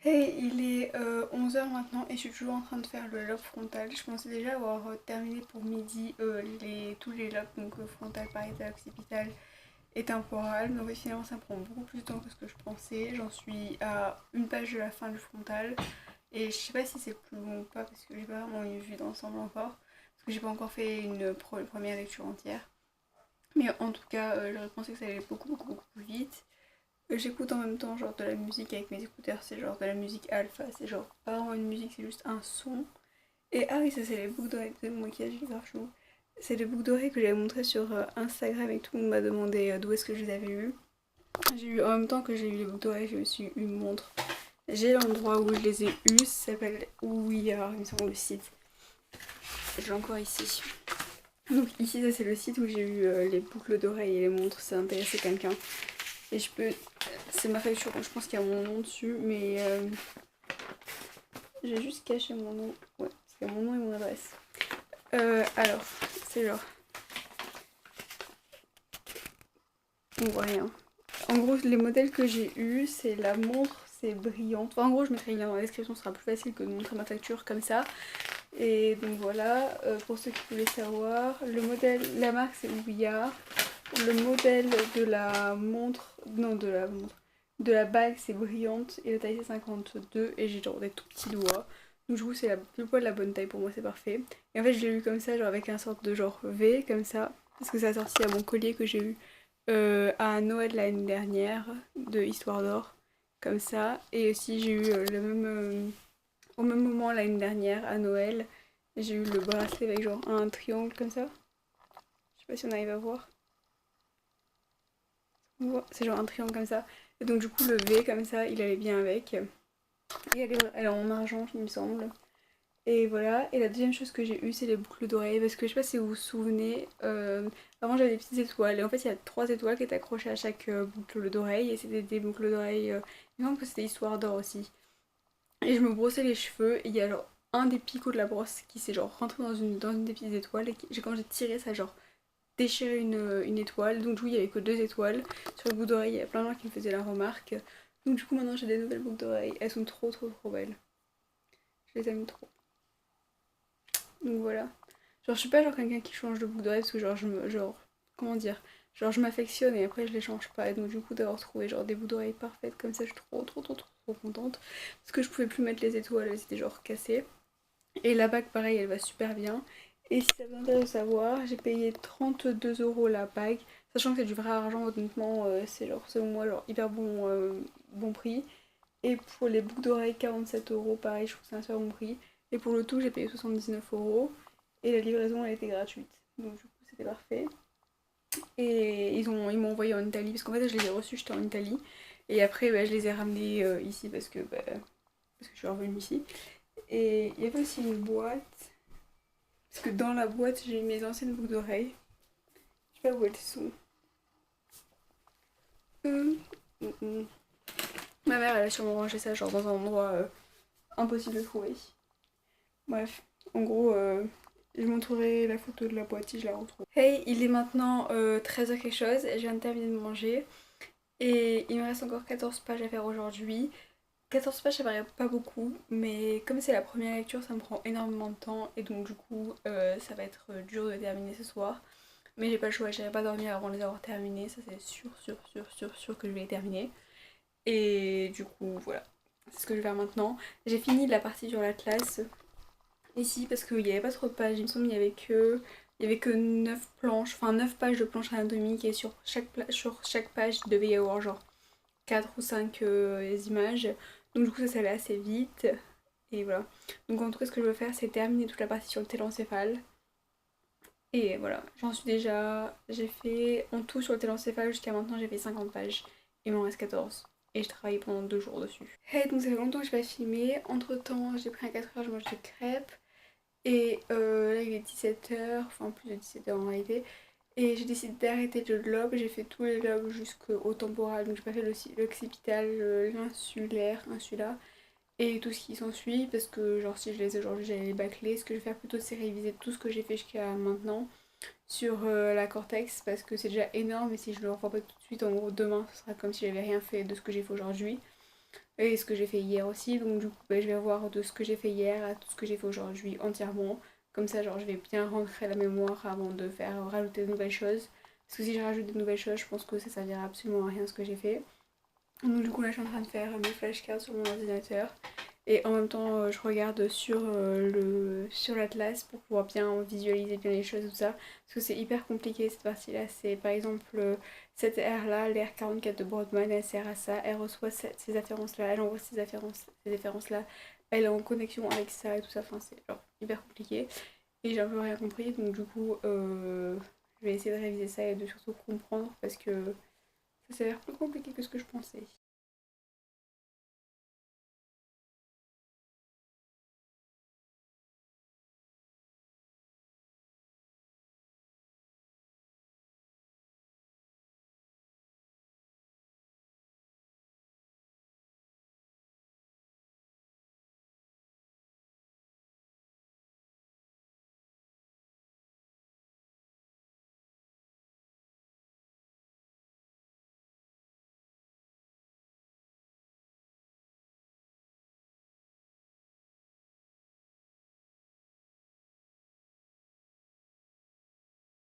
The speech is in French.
Hey, il est 11 h maintenant et je suis toujours en train de faire le lobe frontal. Je pensais déjà avoir terminé pour midi tous les lobes, donc frontal, pariétal, occipital et temporal. Mais en fait, finalement, ça prend beaucoup plus de temps que ce que je pensais. J'en suis à une page de la fin du frontal et je sais pas si c'est plus long ou pas parce que j'ai pas vraiment une vue d'ensemble encore. Parce que j'ai pas encore fait une première lecture entière. Mais en tout cas, j'aurais pensé que ça allait beaucoup plus vite. J'écoute en même temps genre de la musique avec mes écouteurs, c'est genre de la musique alpha, c'est genre pas vraiment une musique, c'est juste un son. Et ah oui, ça c'est les boucles d'oreilles de mon maquillage, il est grave chou. C'est les boucles d'oreilles que j'avais montré sur Instagram et tout le monde m'a demandé d'où est-ce que je les avais eues. J'ai eu en même temps que j'ai eu les boucles d'oreilles, j'ai aussi eu une montre. J'ai l'endroit où je les ai eues, ça s'appelle Oui, alors il me semble le site. Je l'ai encore ici. Donc ici ça c'est le site où j'ai eu les boucles d'oreilles et les montres, ça intéressait quelqu'un. Et je peux. C'est ma facture, donc je pense qu'il y a mon nom dessus, mais j'ai juste caché mon nom. Ouais, parce qu'il y a mon nom et mon adresse. Alors, c'est genre. On voit rien. En gros, les modèles que j'ai eus, c'est la montre, c'est brillante. Enfin, en gros, je mettrai le lien dans la description, ce sera plus facile que de montrer ma facture comme ça. Et donc voilà, pour ceux qui voulaient savoir, le modèle, la marque c'est Ouillard. Le modèle de la montre, non de la montre, de la bague c'est brillante et la taille c'est 52 et j'ai genre des tout petits doigts. Donc du coup c'est le poids de la bonne taille pour moi, c'est parfait. Et en fait je l'ai eu comme ça, genre avec un sorte de genre V comme ça, parce que ça a sorti à mon collier que j'ai eu à Noël l'année dernière de Histoire d'Or, comme ça. Et aussi j'ai eu au même moment l'année dernière à Noël, j'ai eu le bracelet avec genre un triangle comme ça. Je sais pas si on arrive à voir. C'est genre un triangle comme ça. Et donc du coup le V comme ça, il allait bien avec. Et elle est en argent, il me semble. Et voilà. Et la deuxième chose que j'ai eue, c'est les boucles d'oreilles. Parce que je sais pas si vous vous souvenez, avant j'avais des petites étoiles. Et en fait, il y a trois étoiles qui étaient accrochées à chaque boucle d'oreille. Et c'était des boucles d'oreilles. Il me semble que c'était Histoire d'Or aussi. Et je me brossais les cheveux. Et il y a genre un des picots de la brosse qui s'est genre rentré dans une des petites étoiles. Et quand j'ai tiré, ça a genre déchiré une étoile. Donc du coup, il y avait que deux étoiles. Sur le bout d'oreille, il y a plein de gens qui me faisaient la remarque. Donc du coup, maintenant j'ai des nouvelles boucles d'oreilles. Elles sont trop belles. Je les aime trop. Donc voilà. Genre, je suis pas genre quelqu'un qui change de boucle d'oreille parce que genre, genre, comment dire, genre, je m'affectionne et après je les change pas. Et donc, du coup, d'avoir trouvé genre des boucles d'oreilles parfaites comme ça, je suis trop contente. Parce que je pouvais plus mettre les étoiles, elles étaient genre cassées. Et la bague, pareil, elle va super bien. Et si ça vous intéresse de savoir, j'ai payé 32 € la bague. Sachant que c'est du vrai argent, honnêtement, c'est genre, selon moi, genre hyper bon prix. Et pour les boucles d'oreilles, 47 €, pareil, je trouve que c'est un super bon prix. Et pour le tout, j'ai payé 79 €. Et la livraison, elle était gratuite. Donc du coup, c'était parfait. Et ils m'ont envoyé en Italie, parce qu'en fait, je les ai reçus, j'étais en Italie. Et après, bah, je les ai ramenés ici parce que je suis revenue ici. Et il y avait aussi une boîte. Parce que dans la boîte, j'ai mes anciennes boucles d'oreilles. Je sais pas où elles sont. Euh, mm, mm. Ma mère, elle a sûrement rangé ça genre dans un endroit impossible de trouver. Bref, en gros, je montrerai la photo de la boîte si je la retrouve. Hey, il est maintenant 13 h quelque chose, je viens de terminer de manger et il me reste encore 14 pages à faire aujourd'hui. 14 pages ça paraît pas beaucoup, mais comme c'est la première lecture, ça me prend énormément de temps et donc du coup, ça va être dur de terminer ce soir. Mais j'ai pas le choix, j'irai pas dormir avant de les avoir terminés, ça c'est sûr que je vais les terminer. Et du coup, voilà, c'est ce que je vais faire maintenant. J'ai fini la partie sur l'Atlas ici parce qu'il n'y avait pas trop de pages, il me semble il y avait que 9 planches, enfin 9 pages de planches anatomiques et sur chaque page il devait y avoir genre 4 ou 5 images. Donc du coup ça allait assez vite et voilà. Donc en tout cas ce que je veux faire c'est terminer toute la partie sur le télencéphale. Et voilà, j'ai fait en tout sur le télencéphale jusqu'à maintenant j'ai fait 50 pages. Il m'en reste 14. Et je travaille pendant 2 jours dessus. Hey, donc ça fait longtemps que je n'ai pas filmé. Entre temps j'ai pris à 4 h, je mange des crêpes. Et là il est 17 h, enfin plus de 17 h en réalité. Et j'ai décidé d'arrêter le lobe, j'ai fait tous les lobes jusqu'au temporal, donc j'ai pas fait l'occipital, l'insulaire, insula, et tout ce qui s'ensuit, parce que genre si je les ai aujourd'hui j'allais les bâcler. Ce que je vais faire plutôt c'est réviser tout ce que j'ai fait jusqu'à maintenant sur la cortex, parce que c'est déjà énorme, et si je le revois pas tout de suite, en gros demain, ce sera comme si j'avais rien fait de ce que j'ai fait aujourd'hui. et ce que j'ai fait hier aussi. Donc du coup, bah, je vais voir de ce que j'ai fait hier à tout ce que j'ai fait aujourd'hui entièrement. Comme ça, genre, je vais bien rentrer la mémoire avant de faire rajouter de nouvelles choses. Parce que si je rajoute de nouvelles choses, je pense que ça servira absolument à rien ce que j'ai fait. Donc du coup, là, je suis en train de faire mes flashcards sur mon ordinateur. Et en même temps, je regarde sur l'atlas pour pouvoir bien visualiser bien les choses, tout ça. Parce que c'est hyper compliqué cette partie-là. C'est par exemple cette aire-là, l'aire 44 de Broadman, elle sert à ça. Elle reçoit ces afférences-là, elle envoie ces afférences-là. Elle est en connexion avec ça et tout ça. Enfin, c'est genre hyper compliqué. Et j'ai un peu rien compris. Donc du coup, je vais essayer de réviser ça et de surtout comprendre parce que ça s'avère plus compliqué que ce que je pensais.